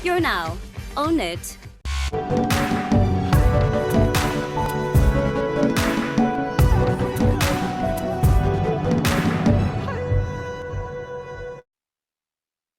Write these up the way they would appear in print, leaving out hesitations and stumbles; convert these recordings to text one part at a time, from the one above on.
You're now on it.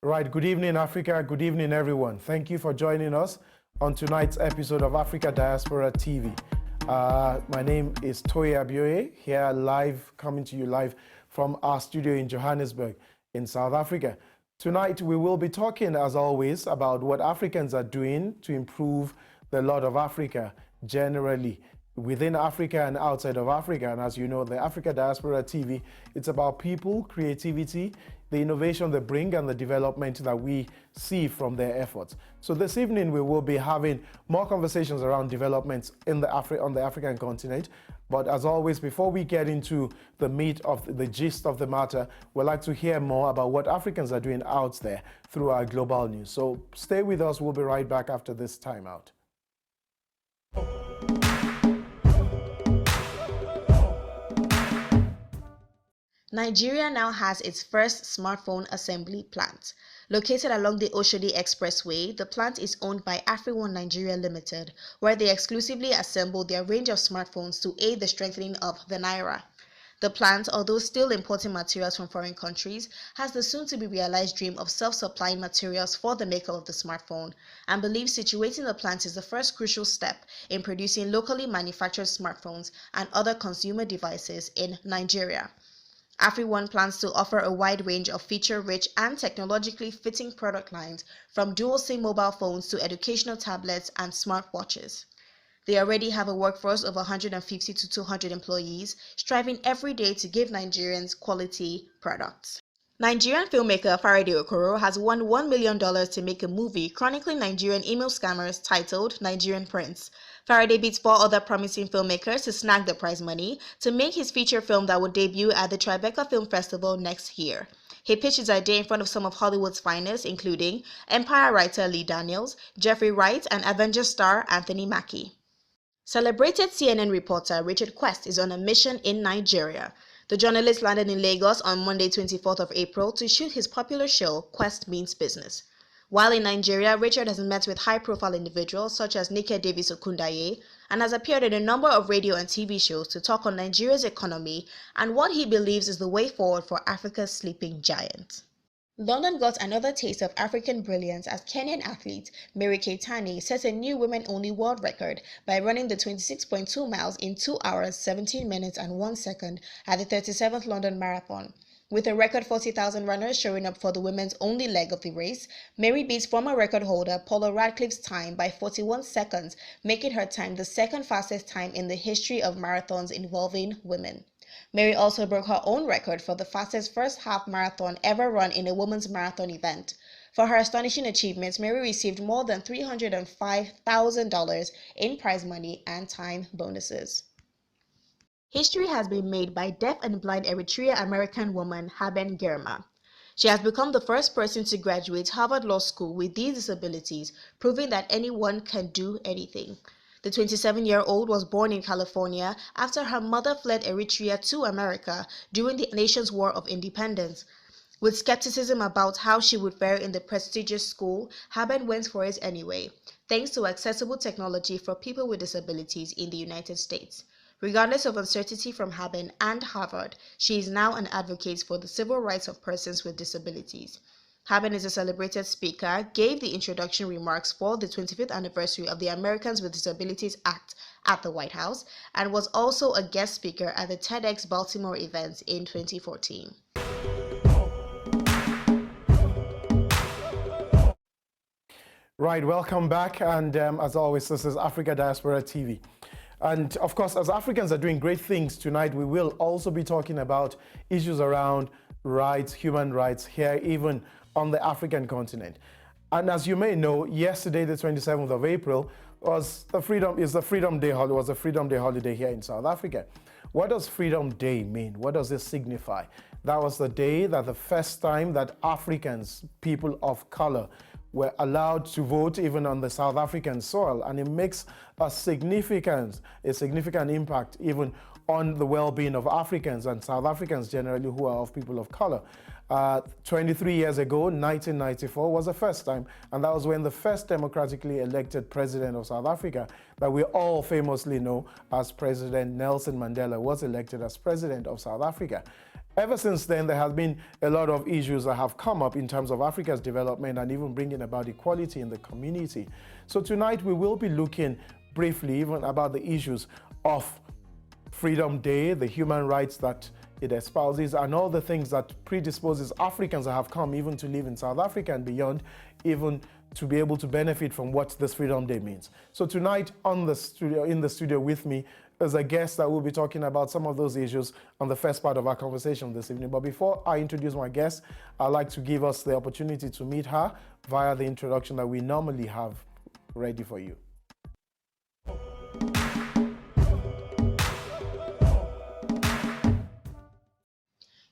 Right, good evening, Africa. Good evening, everyone. Thank you for joining us on tonight's episode of Africa Diaspora TV. My name is Toye Abioye, here live, coming to you live from our studio in Johannesburg, in South Africa. Tonight, we will be talking, as always, about what Africans are doing to improve the lot of Africa generally, within Africa and outside of Africa. And as you know, the Africa Diaspora TV, it's about people, creativity, the innovation they bring, and the development that we see from their efforts. So this evening, we will be having more conversations around developments on the African continent. But as always, before we get into the meat of the gist of the matter, we'd like to hear more about what Africans are doing out there through our global news. So stay with us. We'll be right back after this timeout. Nigeria now has its first smartphone assembly plant. Located along the Oshodi Expressway, the plant is owned by AfriOne Nigeria Limited, where they exclusively assemble their range of smartphones to aid the strengthening of the Naira. The plant, although still importing materials from foreign countries, has the soon-to-be-realized dream of self-supplying materials for the maker of the smartphone, and believes situating the plant is the first crucial step in producing locally manufactured smartphones and other consumer devices in Nigeria. AfriOne plans to offer a wide range of feature-rich and technologically fitting product lines, from dual-SIM mobile phones to educational tablets and smartwatches. They already have a workforce of 150 to 200 employees, striving every day to give Nigerians quality products. Nigerian filmmaker Faraday Okoro has won $1 million to make a movie chronicling Nigerian email scammers titled Nigerian Prince. Faraday beats 4 other promising filmmakers to snag the prize money to make his feature film that will debut at the Tribeca Film Festival next year. He pitched his idea in front of some of Hollywood's finest, including Empire writer Lee Daniels, Jeffrey Wright, and Avengers star Anthony Mackie. Celebrated CNN reporter Richard Quest is on a mission in Nigeria. The journalist landed in Lagos on Monday, 24th of April, to shoot his popular show, Quest Means Business. While in Nigeria, Richard has met with high-profile individuals such as Nike Davis Okundaye and has appeared in a number of radio and TV shows to talk on Nigeria's economy and what he believes is the way forward for Africa's sleeping giant. London got another taste of African brilliance as Kenyan athlete Mary Keitany set a new women-only world record by running the 26.2 miles in 2 hours, 17 minutes and 1 second at the 37th London Marathon. With a record 40,000 runners showing up for the women's only leg of the race, Mary beats former record holder Paula Radcliffe's time by 41 seconds, making her time the second fastest time in the history of marathons involving women. Mary also broke her own record for the fastest first half marathon ever run in a women's marathon event. For her astonishing achievements, Mary received more than $305,000 in prize money and time bonuses. History has been made by deaf and blind Eritrea-American woman Haben Girma. She has become the first person to graduate Harvard Law School with these disabilities, proving that anyone can do anything. The 27-year-old was born in California after her mother fled Eritrea to America during the nation's War of Independence. With skepticism about how she would fare in the prestigious school, Haben went for it anyway, thanks to accessible technology for people with disabilities in the United States. Regardless of uncertainty from Haben and Harvard, she is now an advocate for the civil rights of persons with disabilities. Haben is a celebrated speaker, gave the introduction remarks for the 25th anniversary of the Americans with Disabilities Act at the White House, and was also a guest speaker at the TEDx Baltimore event in 2014. Right, welcome back. And as always, this is Africa Diaspora TV. And of course, as Africans are doing great things tonight, we will also be talking about issues around rights, human rights here, even on the African continent. And as you may know, yesterday, the 27th of April, was the Freedom Day holiday here in South Africa. What does Freedom Day mean? What does this signify? That was the day that the first time that Africans, people of color, were allowed to vote even on the South African soil, and it makes a significant impact even on the well-being of Africans and South Africans generally who are of people of color. 23 years ago, 1994, was the first time, and that was when the first democratically elected president of South Africa, that we all famously know as President Nelson Mandela, was elected as president of South Africa. Ever since then, there have been a lot of issues that have come up in terms of Africa's development and even bringing about equality in the community. So tonight we will be looking briefly even about the issues of Freedom Day, the human rights that it espouses, and all the things that predisposes Africans that have come even to live in South Africa and beyond, even to be able to benefit from what this Freedom Day means. So tonight in the studio with me is a guest that will be talking about some of those issues on the first part of our conversation this evening. But before I introduce my guest, I'd like to give us the opportunity to meet her via the introduction that we normally have ready for you.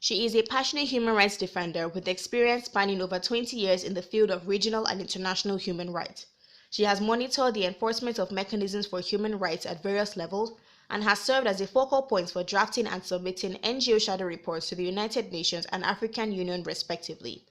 She is a passionate human rights defender with experience spanning over 20 years in the field of regional and international human rights. She has monitored the enforcement of mechanisms for human rights at various levels and has served as a focal point for drafting and submitting NGO shadow reports to the United Nations and African Union respectively.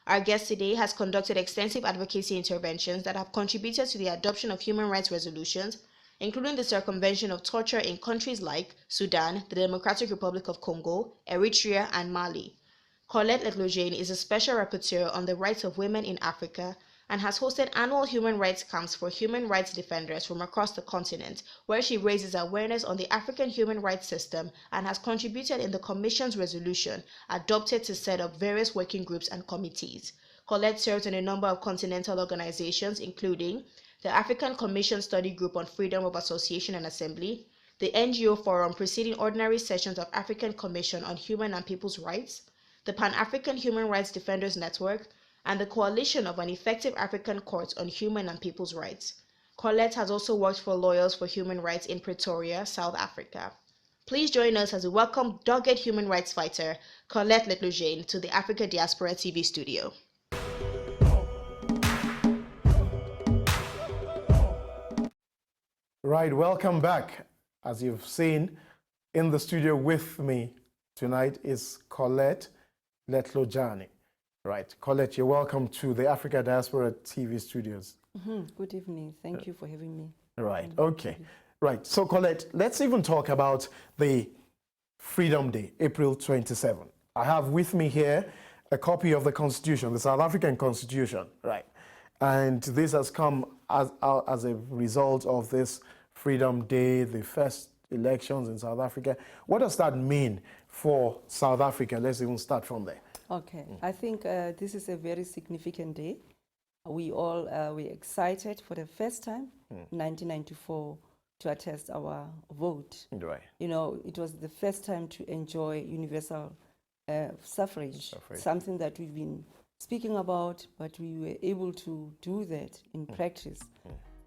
Our guest today has conducted extensive advocacy interventions that have contributed to the adoption of human rights resolutions, including the circumvention of torture in countries like Sudan, the Democratic Republic of Congo, Eritrea, and Mali. Corlett Letlojane is a special rapporteur on the rights of women in Africa and has hosted annual human rights camps for human rights defenders from across the continent, where she raises awareness on the African human rights system and has contributed in the Commission's resolution adopted to set up various working groups and committees. Corlett serves on a number of continental organizations, including the African Commission Study Group on Freedom of Association and Assembly, the NGO Forum preceding ordinary sessions of African Commission on Human and People's Rights, the Pan-African Human Rights Defenders Network, and the Coalition of an Effective African Court on Human and People's Rights. Corlett has also worked for Lawyers for Human Rights in Pretoria, South Africa. Please join us as we welcome dogged human rights fighter Corlett Letlojane to the Africa Diaspora TV studio. Right, welcome back. As you've seen, in the studio with me tonight is Corlett Letlojane. Right, Corlett, you're welcome to the Africa Diaspora TV studios. Good evening. Thank you for having me. Right, okay. Right, so Corlett, let's even talk about the Freedom Day, April 27. I have with me here a copy of the Constitution, the South African Constitution, right? And this has come as a result of this Freedom Day, the first elections in South Africa. What does that mean for South Africa? Let's even start from there. Okay, I think this is a very significant day. We all were excited for the first time, 1994, to attest our vote. Right. You know, it was the first time to enjoy universal suffrage, something that we've been speaking about, but we were able to do that in practice.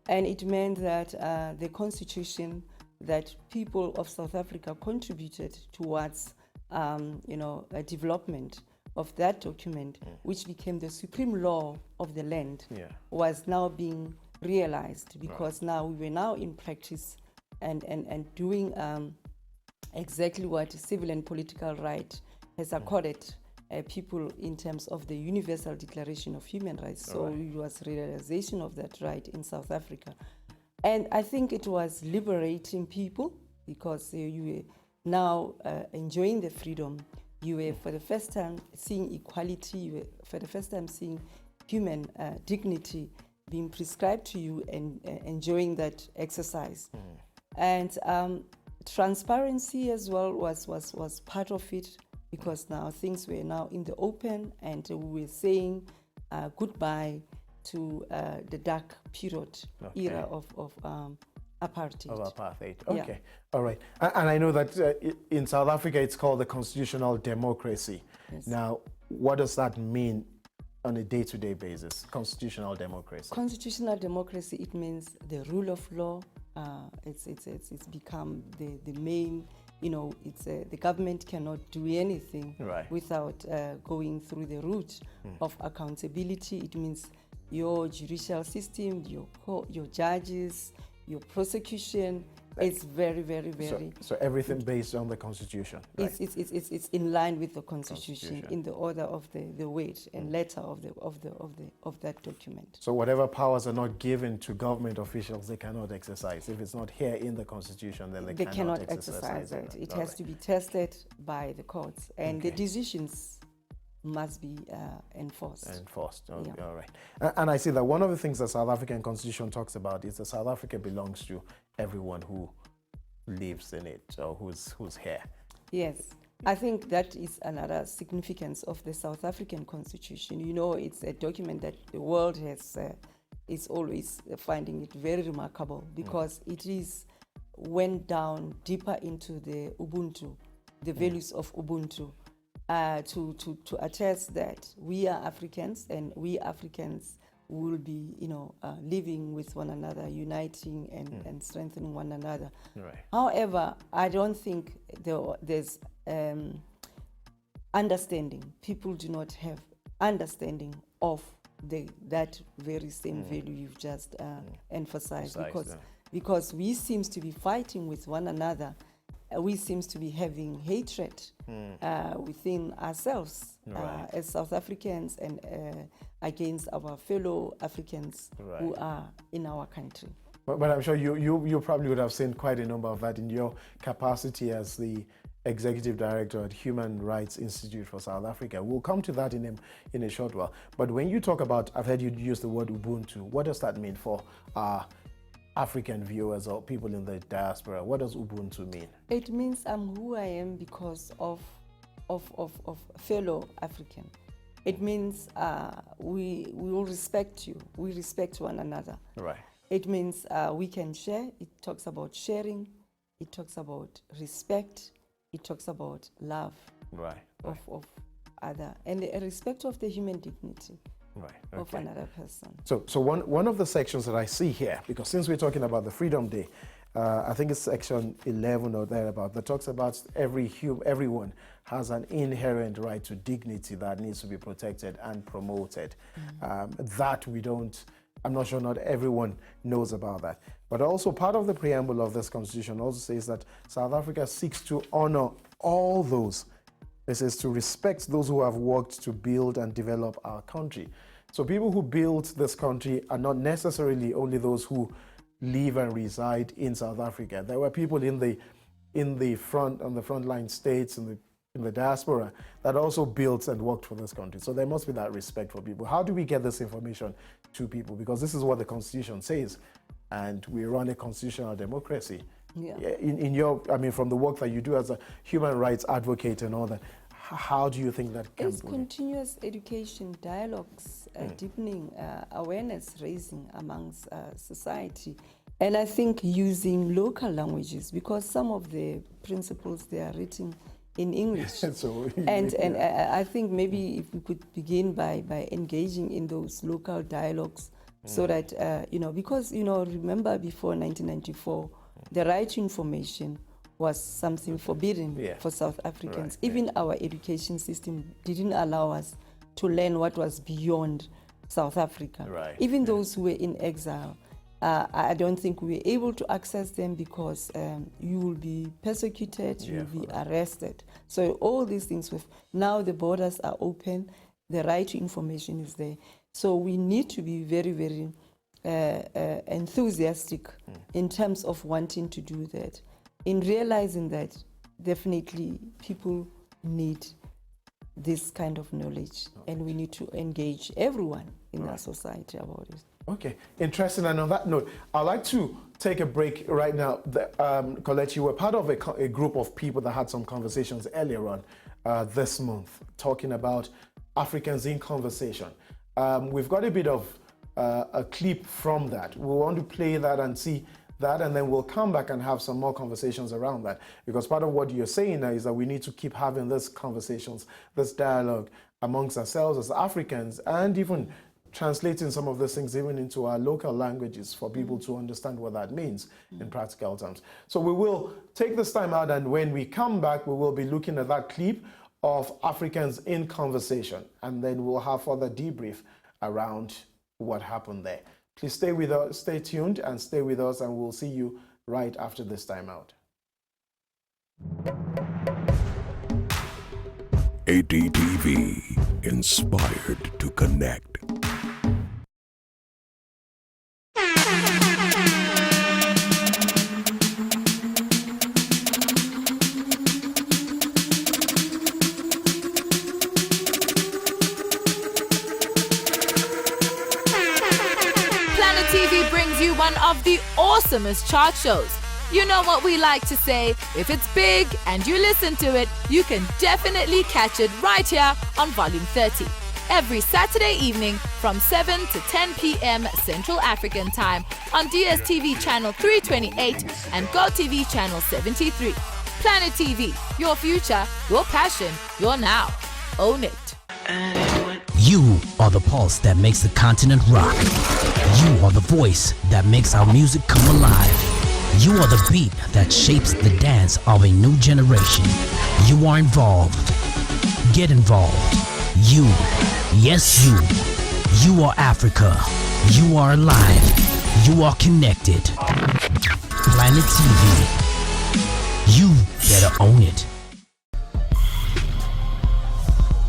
And it meant that the constitution that people of South Africa contributed towards, a development of that document, which became the supreme law of the land, was now being realized, because now we were now in practice and doing exactly what civil and political right has accorded people in terms of the Universal Declaration of Human Rights. So it was realization of that right in South Africa. And I think it was liberating people, because you were now enjoying the freedom. You were for the first time seeing equality. You were for the first time seeing human dignity being prescribed to you and enjoying that exercise. And transparency as well was part of it, because now things were now in the open, and we were saying goodbye to the dark period era of apartheid. Of apartheid, okay. All right. And I know that in South Africa it's called the constitutional democracy. Yes. Now, what does that mean on a day-to-day basis, constitutional democracy? Constitutional democracy, it means the rule of law. It's become the main, the government cannot do anything without going through the route of accountability. It means your judicial system, your judges, your prosecution, It's very, very, very. So everything based on the Constitution. Right? It's in line with the Constitution in the order of the weight and letter of that document. So whatever powers are not given to government officials, they cannot exercise. If it's not here in the Constitution, then they cannot exercise it. It has to be tested by the courts, and the decisions must be enforced. Okay, all right. And I see that one of the things the South African Constitution talks about is that South Africa belongs to everyone who lives in it or who's here. Yes, I think that is another significance of the South African Constitution. You know, it's a document that the world is always finding it very remarkable because it went down deeper into the Ubuntu, the values of Ubuntu. To attest that we are Africans and we Africans will be, living with one another, uniting and strengthening one another. Right. However, I don't think there's understanding. People do not have understanding of that very same value you've just emphasized because we seems to be fighting with one another. We seems to be having hatred within ourselves as South Africans and against our fellow Africans who are in our country. But I'm sure you probably would have seen quite a number of that in your capacity as the Executive Director at Human Rights Institute for South Africa. We'll come to that in a short while. But when you talk about, I've heard you use the word Ubuntu, what does that mean for African viewers or people in the diaspora? What does Ubuntu mean? It means I'm who I am because of fellow African. It means we will respect you. We respect one another. Right. It means we can share. It talks about sharing. It talks about respect. It talks about love. Right. Of other and the respect of the human dignity. Right. Of another person. So one of the sections that I see here, because since we're talking about the Freedom Day, I think it's section 11 or thereabout, that talks about everyone has an inherent right to dignity that needs to be protected and promoted. I'm not sure not everyone knows about that. But also part of the preamble of this constitution also says that South Africa seeks to honor all those. It says to respect those who have worked to build and develop our country. So people who built this country are not necessarily only those who live and reside in South Africa. There were people on the frontline states, in the diaspora, that also built and worked for this country. So there must be that respect for people. How do we get this information to people? Because this is what the Constitution says, and we run a constitutional democracy. Yeah. From the work that you do as a human rights advocate and all that, how do you think that can It's continuous education, dialogues, deepening awareness raising amongst society. And I think using local languages, because some of the principles they are written in English. I think maybe if we could begin by engaging in those local dialogues so that, because, remember before 1994, the right to information was something forbidden for South Africans. Even our education system didn't allow us to learn what was beyond South Africa. Even those who were in exile, I don't think we were able to access them because you will be persecuted, you will be arrested. So all these things, now the borders are open, the right to information is there. So we need to be very, very enthusiastic in terms of wanting to do that, in realizing that definitely people need this kind of knowledge and we need to engage everyone in our society about it. Okay, interesting. And on that note, I'd like to take a break right now. Corlett, you were part of a group of people that had some conversations earlier on this month talking about Africans in conversation. We've got a bit of a clip from that. We want to play that and see that, and then we'll come back and have some more conversations around that. Because part of what you're saying now is that we need to keep having these conversations, this dialogue amongst ourselves as Africans, and even translating some of these things even into our local languages for people to understand what that means in practical terms. So we will take this time out, and when we come back, we will be looking at that clip of Africans in conversation, and then we'll have further debrief around what happened there. Please stay with us, stay tuned and stay with us, and we'll see you right after this time out. ADTV, inspired to connect. Planet TV brings you one of the awesomest chart shows. You know what we like to say, if it's big and you listen to it, you can definitely catch it right here on Volume 30. Every Saturday evening from 7 to 10 p.m. Central African Time on DSTV Channel 328 and GoTV Channel 73. Planet TV, your future, your passion, your now. Own it. You are the pulse that makes the continent rock. You are the voice that makes our music come alive. You are the beat that shapes the dance of a new generation. You are involved. Get involved. You, yes you. You are Africa. You are alive. You are connected. Planet TV. You better own it.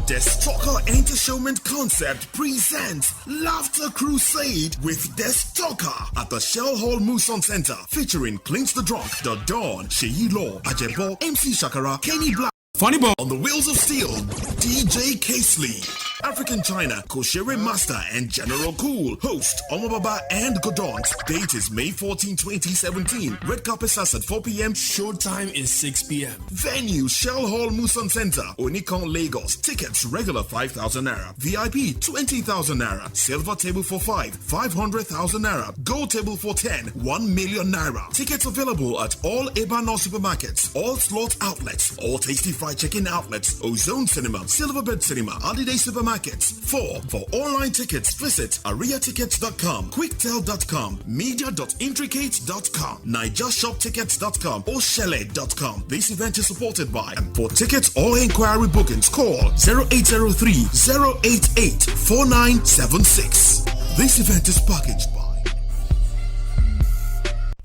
Destalker Entertainment Concept presents Laughter Crusade with Destalker at the Shell Hall Muson Center, featuring Clint the Drunk, The Dawn, Sheyi Law, Ajebo, MC Shakara, Kenny Black, Funny Bone on the Wheels of Steel, DJ Casely, African China, Koshere Master and General Cool, host Omobaba and Godonks. Date is May 14, 2017. Red carpet starts at 4 p.m. Showtime is 6 p.m. Venue Shell Hall Muson Center, Onikon, Lagos. Tickets regular 5,000 naira, VIP 20,000 naira, silver table for 500,000 naira, gold table for 10, 1 million naira. Tickets available at all Ebanon supermarkets, all slot outlets, all Tasty Fried Chicken outlets, Ozone Cinema, Silverbird Cinema, Holiday Supermarkets. For online tickets, visit ariatickets.com, quicktel.com, media.intricate.com, nigershoptickets.com, or shelle.com. This event is supported by, and for tickets or inquiry bookings, call 0803-088-4976. This event is packaged by.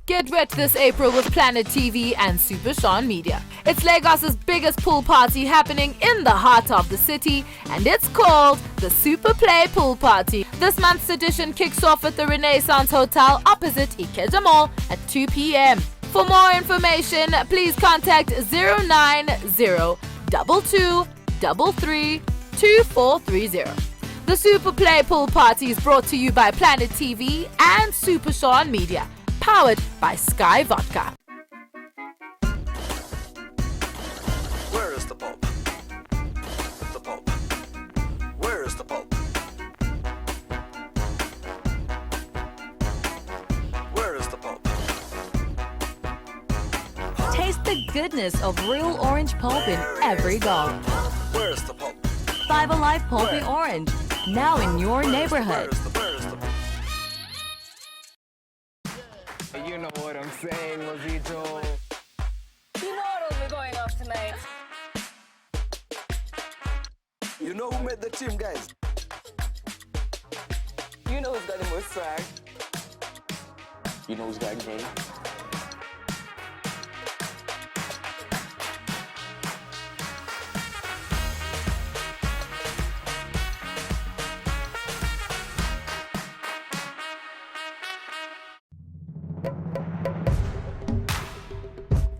Get wet this April with Planet TV and Super Sean Media. It's Lagos's biggest pool party happening in the heart of the city, and it's called the Super Play Pool Party. This month's edition kicks off at the Renaissance Hotel opposite Ikeja Mall at 2 p.m. For more information, please contact 090-2233-2430. The Super Play Pool Party is brought to you by Planet TV and Super Sean Media. Powered by Sky Vodka. Where is the pulp? The pulp. Where is the pulp? Where is the pulp? Taste the goodness of real orange pulp in every gulp. Where is the pulp? Five Alive Pulpy Orange, now in your neighborhood. Where is the pulp? You know what I'm saying, Mozito. You know what'll be going off tonight. You know who made the team, guys? You know who's got the most swag. You know who's got game?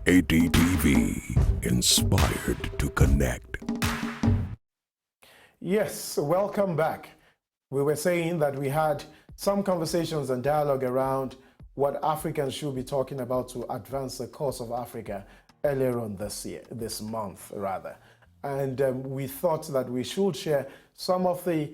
ADTV, inspired to connect. Yes, welcome back. We were saying that we had some conversations and dialogue around what Africans should be talking about to advance the cause of Africa earlier on this month rather. And we thought that we should share some of the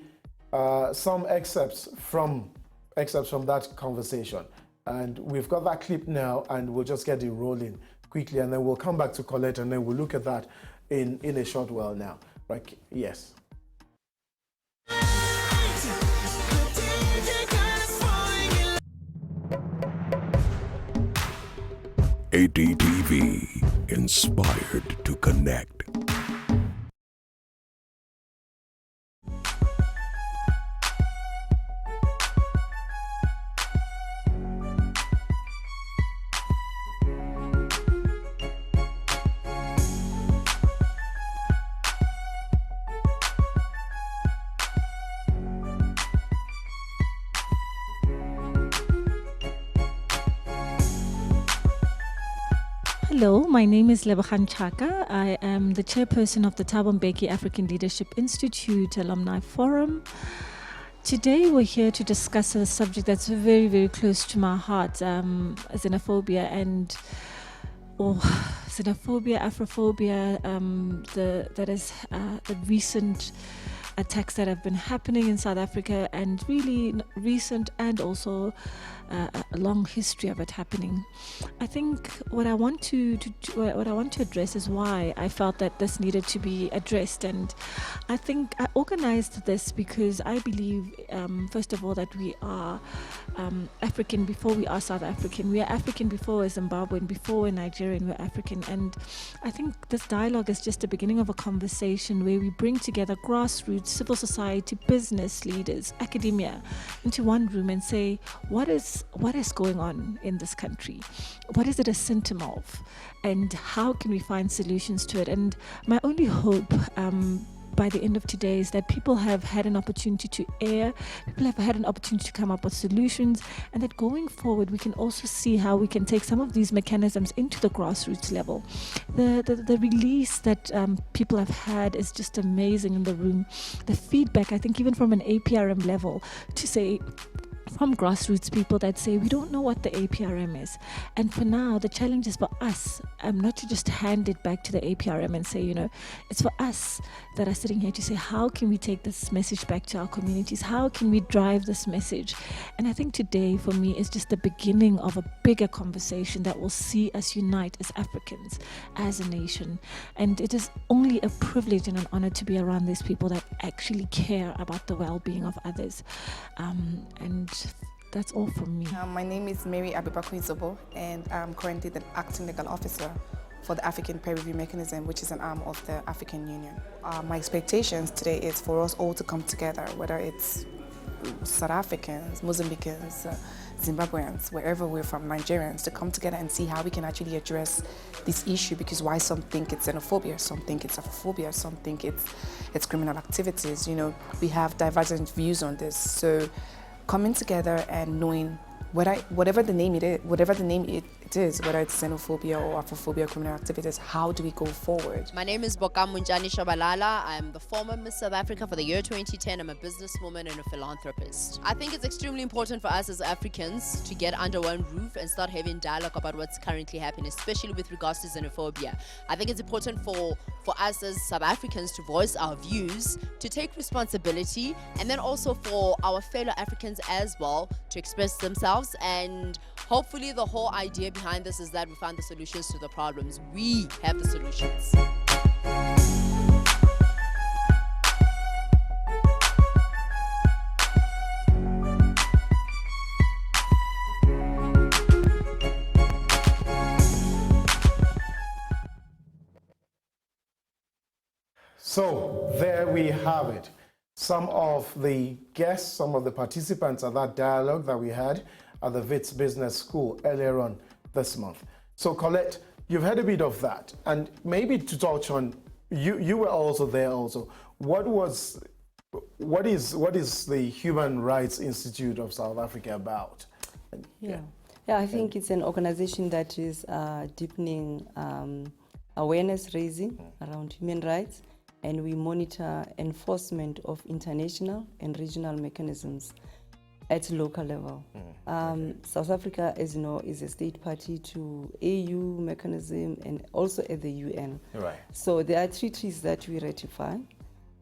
some excerpts from that conversation. And we've got that clip now, and we'll just get it rolling quickly, and then we'll come back to Corlett, and then we'll look at that in a short while now. Right? Yes. ADTV, inspired to connect. Hello, my name is Letlojane Chaka. I am the chairperson of the Thabo Mbeki African Leadership Institute Alumni Forum. Today we're here to discuss a subject that's very, very close to my heart, xenophobia and Afrophobia, the recent attacks that have been happening in South Africa, and really recent and also a long history of it happening. I think what I want to address is why I felt that this needed to be addressed, and I think I organized this because I believe, first of all, that we are African before we are South African. We are African before we're Zimbabwean, before we're Nigerian, we're African. And I think this dialogue is just the beginning of a conversation where we bring together grassroots, civil society, business leaders, academia into one room and say, what is going on in this country? What is it a symptom of? And how can we find solutions to it? And my only hope by the end of today is that people have had an opportunity to air, people have had an opportunity to come up with solutions, and that going forward we can also see how we can take some of these mechanisms into the grassroots level. The release that people have had is just amazing in the room. The feedback, I think even from an APRM level, to say from grassroots people that say we don't know what the APRM is, and for now the challenge is for us not to just hand it back to the APRM and say, it's for us that are sitting here to say, how can we take this message back to our communities? How can we drive this message? And I think today for me is just the beginning of a bigger conversation that will see us unite as Africans, as a nation. And it is only a privilege and an honor to be around these people that actually care about the well-being of others. And that's all from me. My name is Mary Abibaku-Izobo, and I'm currently the acting legal officer for the African Peer Review Mechanism, which is an arm of the African Union. My expectations today is for us all to come together, whether it's South Africans, Mozambicans, Zimbabweans, wherever we're from, Nigerians, to come together and see how we can actually address this issue, because why some think it's xenophobia, some think it's Afrophobia, some think it's criminal activities. We have divergent views on this. So coming together and knowing whatever the name it is, whether it's xenophobia or Afrophobia, criminal activities, how do we go forward? My name is Bokam Munjani Shabalala. I'm the former Miss South Africa for the year 2010. I'm a businesswoman and a philanthropist. I think it's extremely important for us as Africans to get under one roof and start having dialogue about what's currently happening, especially with regards to xenophobia. I think it's important for us as South Africans to voice our views, to take responsibility, and then also for our fellow Africans as well to express themselves. And hopefully the whole idea behind this is that we find the solutions to the problems. We have the solutions. So there we have it. Some of the guests, some of the participants at that dialogue that we had at the Wits Business School earlier on this month. So Corlett, you've heard a bit of that, and maybe to touch on, you were also there also. What is the Human Rights Institute of South Africa about? Yeah, I think it's an organization that is deepening awareness raising around human rights, and we monitor enforcement of international and regional mechanisms at local level. South Africa, as you know, is a state party to AU mechanism and also at the UN. Right. So there are treaties that we ratify,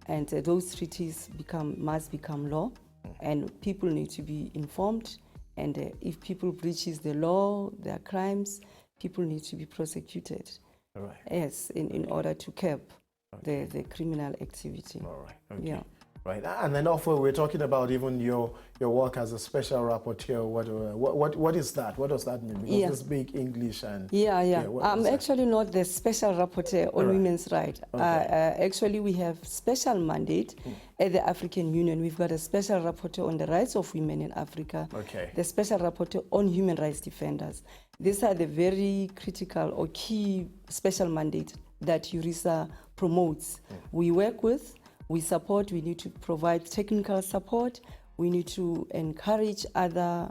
and those treaties must become law, and people need to be informed. And if people breaches the law, their crimes, people need to be prosecuted. Right. Yes, in order to curb the criminal activity. All right. Okay. Yeah. Right, and then also we're talking about even your work as a special rapporteur. What is that? What does that mean? Because it's big English and I'm actually not the special rapporteur on women's rights. Okay. Actually, we have special mandate at the African Union. We've got a special rapporteur on the rights of women in Africa. Okay. The special rapporteur on human rights defenders. These are the very critical or key special mandate that HURISA promotes. We work with. We support, we need to provide technical support, we need to encourage other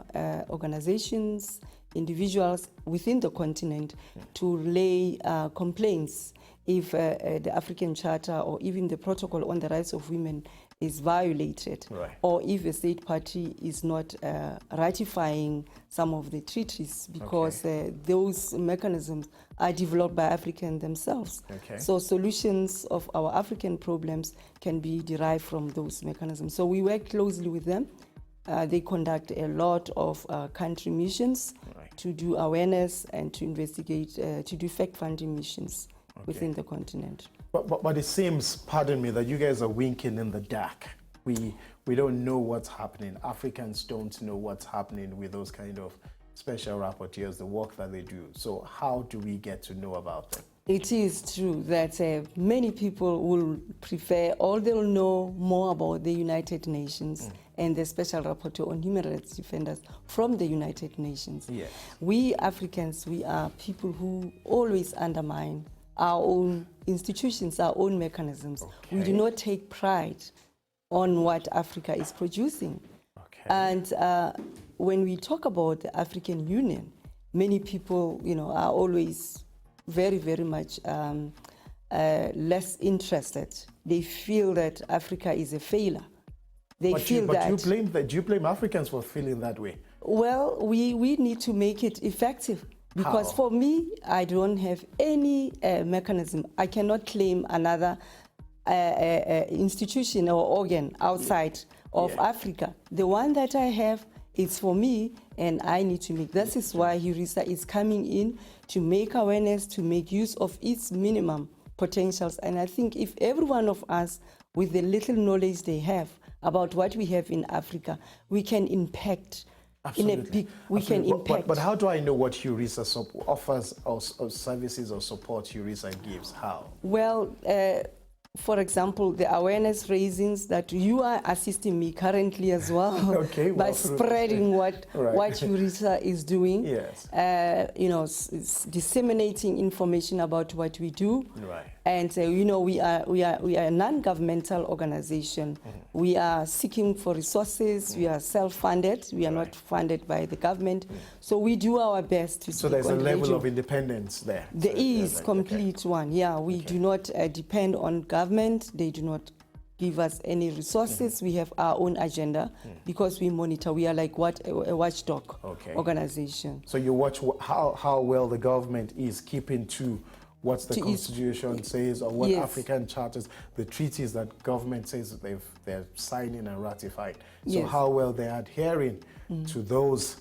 organizations individuals within the continent to lay complaints if the African Charter or even the Protocol on the Rights of Women is violated, or if a state party is not ratifying some of the treaties, because those mechanisms are developed by Africans themselves. So solutions of our African problems can be derived from those mechanisms. So we work closely with them. They conduct a lot of country missions to do awareness and to investigate, to do fact-finding missions within the continent. But it seems, pardon me, that you guys are winking in the dark. We don't know what's happening. Africans don't know what's happening with those kind of special rapporteurs, the work that they do. So how do we get to know about them? It is true that many people will prefer, or they'll know more about the United Nations and the Special Rapporteur on Human Rights Defenders from the United Nations. We Africans, we are people who always undermine our own institutions, our own mechanisms. We do not take pride on what Africa is producing. And when we talk about the African Union, many people, are always very, very much less interested. They feel that Africa is a failure. They feel that. Do you blame Africans for feeling that way? Well, we need to make it effective. Because for me, I don't have any mechanism. I cannot claim another institution or organ outside of Africa. The one that I have is for me, and I need to make. This is why HURISA is coming in to make awareness, to make use of its minimum potentials. And I think if every one of us, with the little knowledge they have about what we have in Africa, we can impact. Absolutely. Can impact. But how do I know what HURISA offers or services or support HURISA gives? How? Well, for example, the awareness raisings that you are assisting me currently as well by spreading what HURISA is doing. It's disseminating information about what we do. And we are a non-governmental organization. We are seeking for resources. We are self-funded. We are not funded by the government. So we do our best to. So there's a level of independence there. There is complete one. Yeah, we do not depend on government. They do not give us any resources. We have our own agenda because we monitor. We are like a watchdog organization. So you watch how well the government is keeping to what the Constitution says, or what African charters, the treaties that government says that they're signing and ratifying. So how well they're adhering to those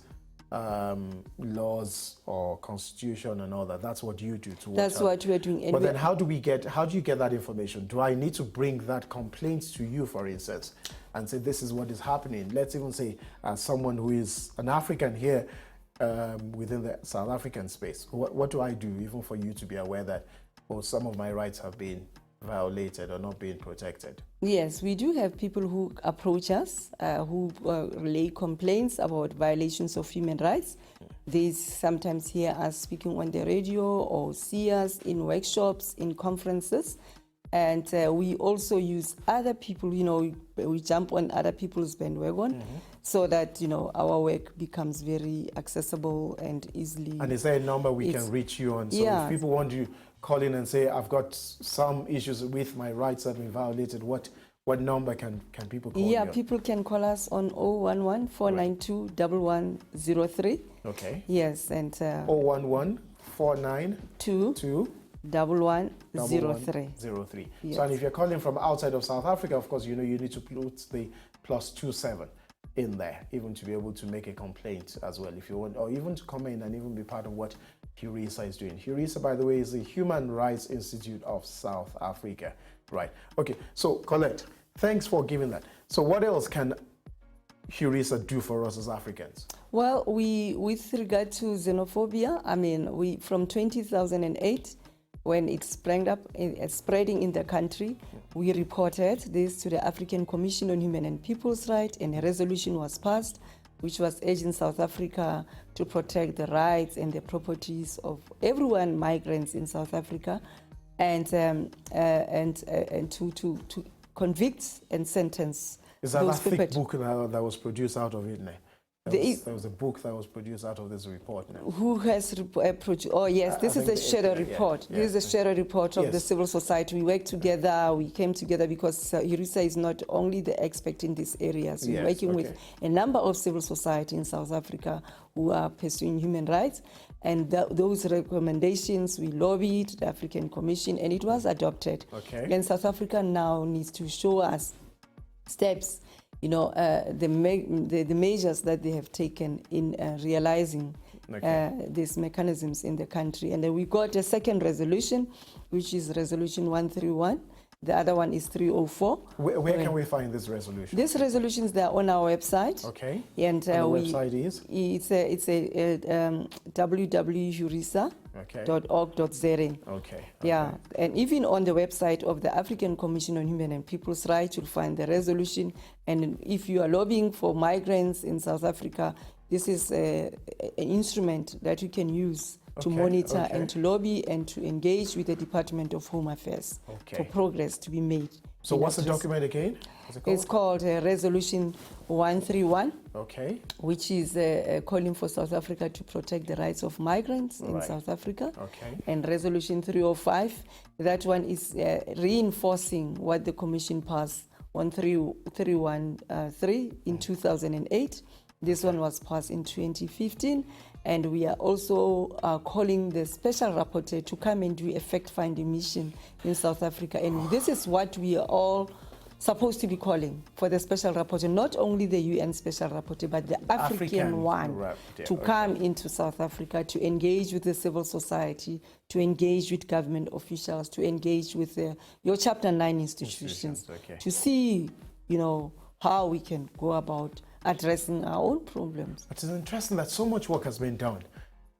laws or Constitution and all that. That's what you do to watch. That's what we're doing. But then how do you get that information? Do I need to bring that complaint to you, for instance, and say this is what is happening? Let's even say someone who is an African here, within the South African space, what do I do even for you to be aware that some of my rights have been violated or not being protected? Yes, we do have people who approach us, who relay complaints about violations of human rights. They sometimes hear us speaking on the radio or see us in workshops, in conferences. And we also use other people, we jump on other people's bandwagon so that, our work becomes very accessible and easily. And is there a number we can reach you on? So if people want to call in and say, I've got some issues with my rights that have been violated, what number can people call you? Yeah, people can call us on 011-492-1103. Okay. Yes, and 011-492-1103. 1103. Yes. So and if you're calling from outside of South Africa, of course, you need to put the +27 in there, even to be able to make a complaint as well, if you want, or even to come in and even be part of what HURISA is doing. HURISA, by the way, is the Human Rights Institute of South Africa. Right. Okay. So, Corlett, thanks for giving that. So what else can HURISA do for us as Africans? Well, with regard to xenophobia, from 2008, when it sprang up, spreading in the country, we reported this to the African Commission on Human and People's Rights, and a resolution was passed, which was urging South Africa to protect the rights and the properties of everyone, migrants in South Africa, and to convict and sentence. Is that a thick book that was produced out of it now? There was a book that was produced out of this report now. Who has produced? Oh, yes, this is a shadow report. This is a shadow report of the civil society. We work together, we came together because HURISA is not only the expert in these areas. We're working with a number of civil society in South Africa who are pursuing human rights. And those recommendations, we lobbied the African Commission, and it was adopted. And South Africa now needs to show us steps, you know, the measures that they have taken in realizing these mechanisms in the country. And then we got a second resolution, which is Resolution 131. The other one is 304. Where can we find this resolution? These resolutions, they are on our website. And the website is? It's www.hurisa.org.za. Yeah, and even on the website of the African Commission on Human and People's Rights, you'll find the resolution. And if you are lobbying for migrants in South Africa, this is an instrument that you can use to monitor and to lobby and to engage with the Department of Home Affairs for progress to be made. So what's the document again? It's called Resolution 131, which is calling for South Africa to protect the rights of migrants in South Africa. And Resolution 305, that one is reinforcing what the Commission passed on 313 in 2008. This one was passed in 2015. And we are also calling the special rapporteur to come and do a fact-finding mission in South Africa. And this is what we are all supposed to be calling for the special rapporteur, not only the UN special rapporteur, but the African one, to come into South Africa, to engage with the civil society, to engage with government officials, to engage with your Chapter 9 institutions, to see, you know, how we can go about addressing our own problems. It is interesting that so much work has been done,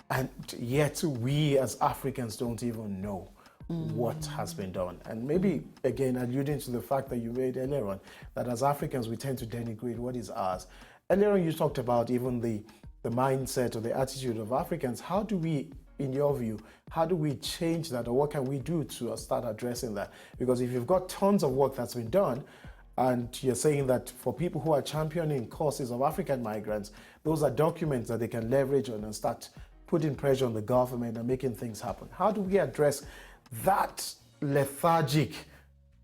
and yet we as Africans don't even know what has been done. And maybe, again, alluding to the fact that you made earlier on, that as Africans we tend to denigrate what is ours. Earlier on you talked about even the mindset or the attitude of Africans. How do we, in your view, how do we change that, or what can we do to start addressing that? Because if you've got tons of work that's been done, and you're saying that for people who are championing causes of African migrants, those are documents that they can leverage on and start putting pressure on the government and making things happen. How do we address that lethargic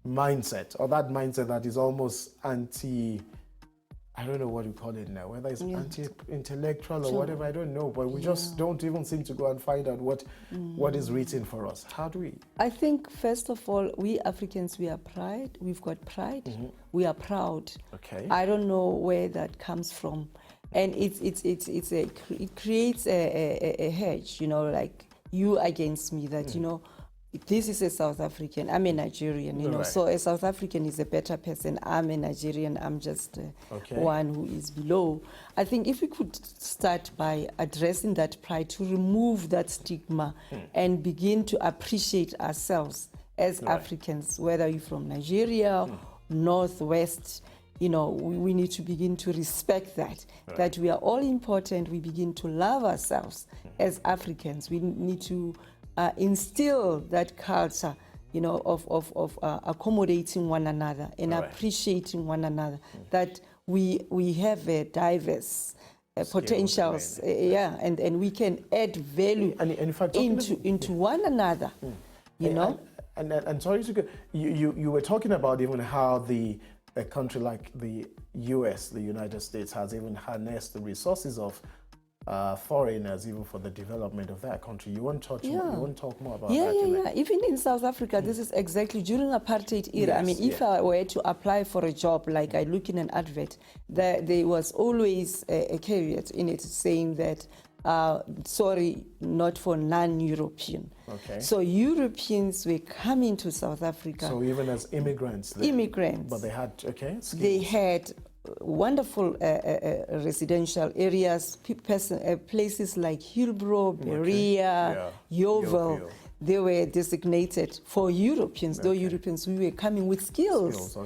mindset, or that mindset that is almost I don't know what you call it now, whether it's anti-intellectual or whatever, I don't know, but we just don't even seem to go and find out what is written for us. How do we? I think, first of all, we Africans, we are pride. We've got pride. We are proud. I don't know where that comes from. And it creates a hedge, you know, like you against me, that, you know, this is a South African, I'm a Nigerian, you know, so a South African is a better person, I'm a Nigerian, I'm just one who is below. I think if we could start by addressing that pride, to remove that stigma and begin to appreciate ourselves as Africans, whether you're from Nigeria, Northwest, you know, we need to begin to respect that we are all important. We begin to love ourselves as Africans. We need to instill that culture, you know, of accommodating one another and appreciating one another, that we have diverse potentials, and we can add value and in fact, into one another, you know. And sorry to go, you were talking about even how a country like the US, the United States, has even harnessed the resources of foreigners even for the development of that country. You won't talk more about that? Even in South Africa, this is exactly during apartheid era. I mean, if I were to apply for a job, like I look in an advert, there was always a caveat in it saying that sorry, not for non-European. So Europeans were coming to South Africa. So even as immigrants? Immigrants. But they had, skills. They had wonderful residential areas, places like Hillbrow, Berea, Yeovil. They were designated for Europeans, though Europeans, we were coming with skills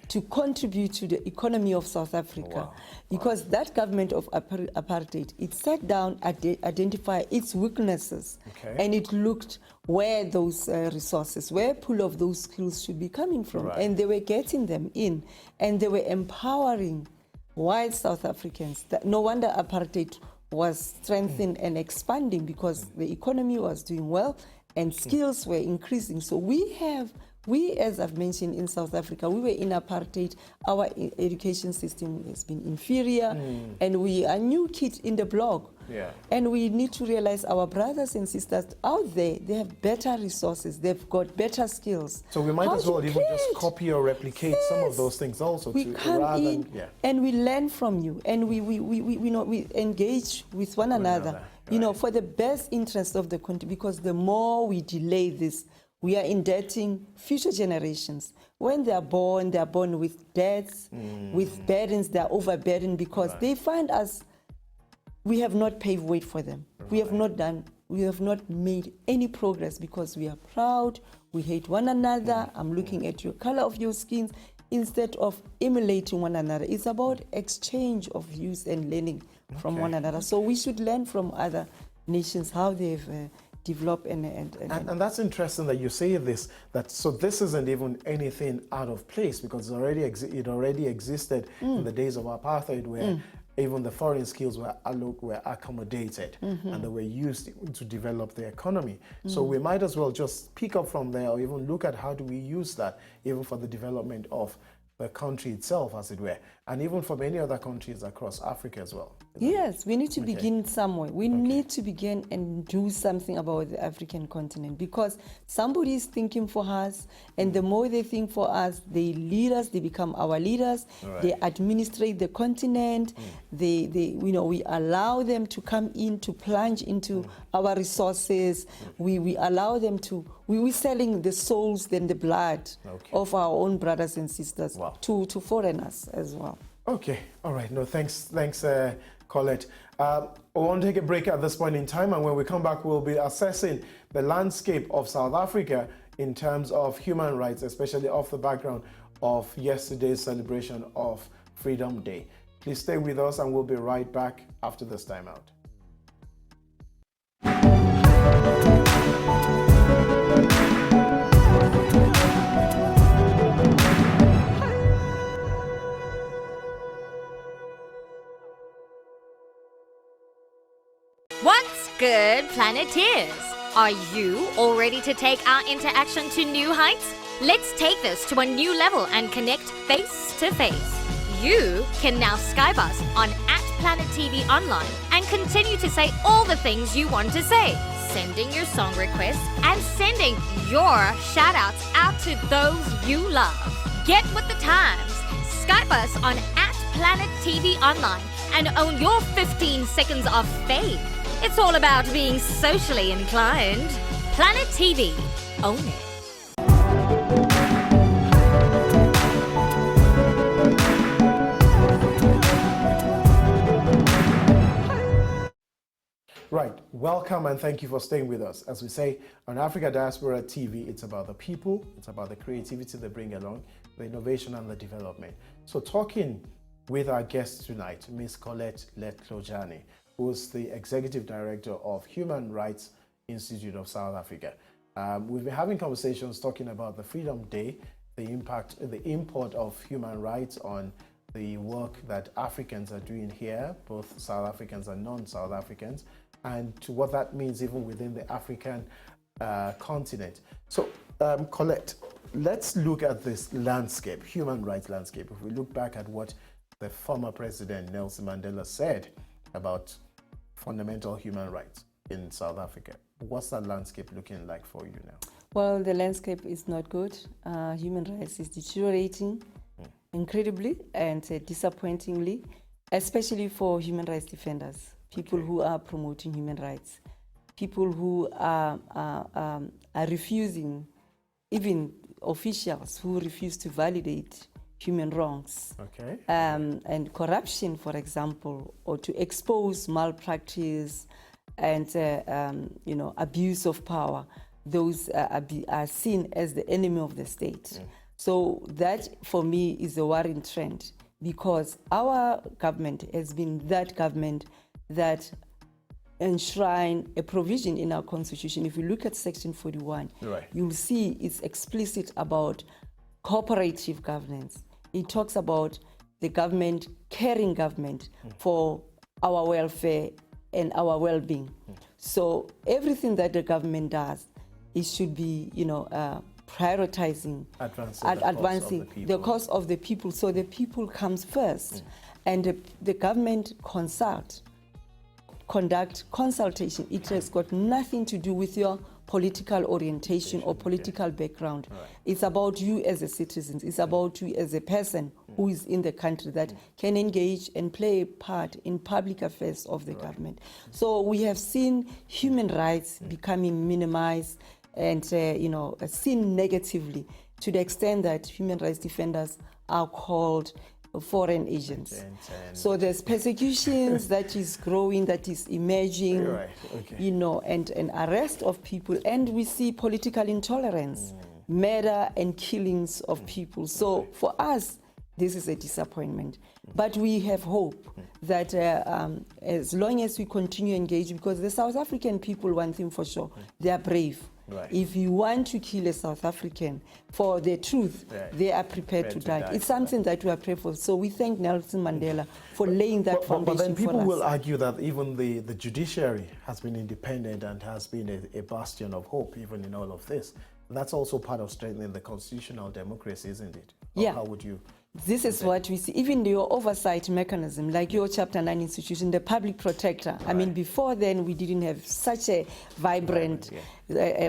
to contribute to the economy of South Africa. Because that government of apartheid, it sat down, identified its weaknesses, and it looked where those resources, where pool of those skills should be coming from. And they were getting them in, and they were empowering white South Africans. No wonder apartheid was strengthened and expanding, because the economy was doing well and skills were increasing. So we, as I've mentioned, in South Africa, we were in apartheid. Our education system has been inferior, and we are new kids in the block. Yeah. And we need to realize our brothers and sisters out there, they have better resources, they've got better skills. So we might as well even just copy or replicate some of those things also. We come in and we learn from you, and we engage with one another. You know, for the best interest of the country, because the more we delay this, we are indebting future generations. When they are born with debts, with burdens. They are overburdened because they find us. We have not paved way for them. We have not made any progress because we are proud. We hate one another. I'm looking at your color of your skins instead of emulating one another. It's about exchange of views and learning from one another. So we should learn from other nations how they've developed and that's interesting that you say this. So this isn't even anything out of place, because it already existed in the days of apartheid, where even the foreign skills were accommodated and they were used to develop the economy. So we might as well just pick up from there, or even look at how do we use that even for the development of the country itself, as it were, and even for many other countries across Africa as well. Yes, we need to begin somewhere. We need to begin and do something about the African continent, because somebody is thinking for us, and the more they think for us, they lead us, they become our leaders, they administrate the continent, we allow them to come in, to plunge into our resources, we allow them to, we're selling the souls and the blood of our own brothers and sisters to foreigners as well. Okay, all right. No, thanks, Corlett. I want to take a break at this point in time, and when we come back, we'll be assessing the landscape of South Africa in terms of human rights, especially off the background of yesterday's celebration of Freedom Day. Please stay with us, and we'll be right back after this time out. What's good, Planeteers? Are you all ready to take our interaction to new heights? Let's take this to a new level and connect face to face. You can now Skype us on @PlanetTV Online and continue to say all the things you want to say, sending your song requests and sending your shout-outs out to those you love. Get with the times. Skype us on @PlanetTV Online and own your 15 seconds of fame. It's all about being socially inclined. Planet TV. Own it. Right, welcome and thank you for staying with us. As we say on Africa Diaspora TV, it's about the people, it's about the creativity they bring along, the innovation and the development. So talking with our guest tonight, Ms. Corlett Letlojane, who's the Executive Director of Human Rights Institute of South Africa. We've been having conversations talking about the Freedom Day, the impact, the import of human rights on the work that Africans are doing here, both South Africans and non-South Africans, and to what that means even within the African continent. So, Corlett, let's look at this landscape, human rights landscape. If we look back at what the former president Nelson Mandela said about fundamental human rights in South Africa, what's that landscape looking like for you now? Well, the landscape is not good. Human rights is deteriorating incredibly and disappointingly, especially for human rights defenders, people who are promoting human rights, people who are refusing, even officials who refuse to validate human wrongs, and corruption, for example, or to expose malpractice and abuse of power. Those are seen as the enemy of the state. So that, for me, is a worrying trend, because our government has been that government that enshrine a provision in our constitution. If you look at Section 41, you'll see it's explicit about cooperative governance. It talks about the government, caring government for our welfare and our well-being. So everything that the government does, it should be, prioritizing, advancing the cause of the people. So the people comes first, and the government conduct consultation. It has got nothing to do with your political orientation or political background. It's about you as a citizen. It's about you as a person who is in the country that can engage and play a part in public affairs of the government. So we have seen human rights becoming minimized and seen negatively to the extent that human rights defenders are called foreign agents. So there's persecutions that is growing, that is emerging, and arrest of people, and we see political intolerance, murder and killings of people. So for us, this is a disappointment. But we have hope that as long as we continue engaging, because the South African people, one thing for sure, they are brave. If you want to kill a South African for the truth, they are prepared to die. It's something that we are prepared for. So we thank Nelson Mandela for laying that foundation for us. But then people will argue that even the judiciary has been independent and has been a bastion of hope even in all of this. That's also part of strengthening the constitutional democracy, isn't it? Or how would you... This is what we see, even your oversight mechanism, like your Chapter 9 institution, the public protector. I mean, before then, we didn't have such a vibrant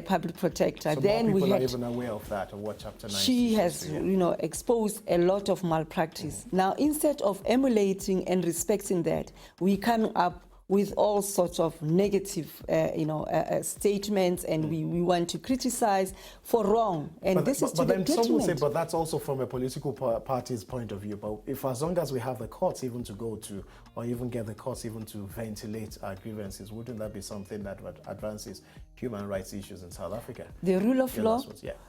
public protector. So then more people we had, are even aware of that, of what Chapter 9 she has, exposed a lot of malpractice. Now, instead of emulating and respecting that, we come up with all sorts of negative, statements, and we want to criticize for wrong. And but this is to but the then some will say, detriment. but that's also from a political party's point of view. But if as long as we have the courts even to go to, or even get the courts even to ventilate our grievances, wouldn't that be something that advances human rights issues in South Africa? The rule of law,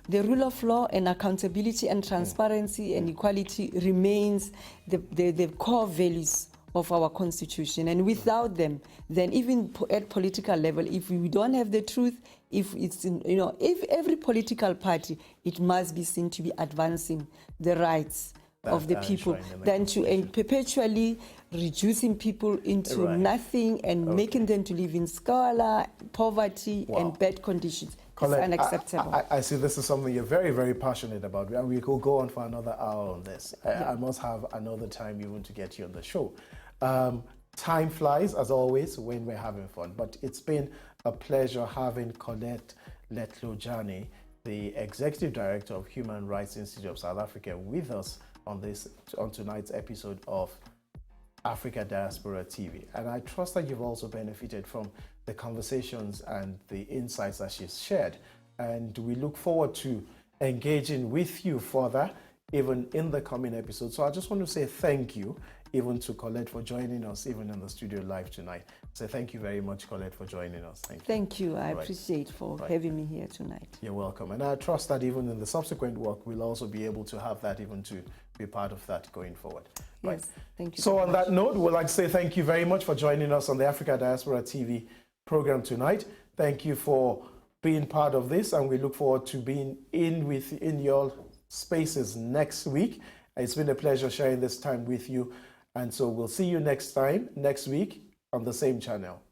the rule of law and accountability and transparency and equality remains the core values of our constitution, and without them, then even at political level, if we don't have the truth, if it's if every political party, it must be seen to be advancing the rights of the people, than to perpetually reducing people into nothing and making them to live in squalor, poverty, and bad conditions. Corlett, it's unacceptable. I see this is something you're very, very passionate about, and we could go on for another hour on this. I must have another time even to get you on the show. Time flies, as always, when we're having fun, but it's been a pleasure having Corlett Letlojane, the Executive Director of Human Rights Institute of South Africa, with us on tonight's episode of Africa Diaspora TV. And I trust that you've also benefited from the conversations and the insights that she's shared. And we look forward to engaging with you further, even in the coming episodes. So I just want to say thank you, even to Corlett, for joining us, even in the studio live tonight. So thank you very much, Corlett, for joining us. Thank you. I appreciate for having me here tonight. You're welcome. And I trust that even in the subsequent work, we'll also be able to have that, even to be part of that going forward. Yes, thank you. So on that note, we'd like to say thank you very much for joining us on the Africa Diaspora TV program tonight. Thank you for being part of this, and we look forward to being in your spaces next week. It's been a pleasure sharing this time with you, and so we'll see you next week on the same channel.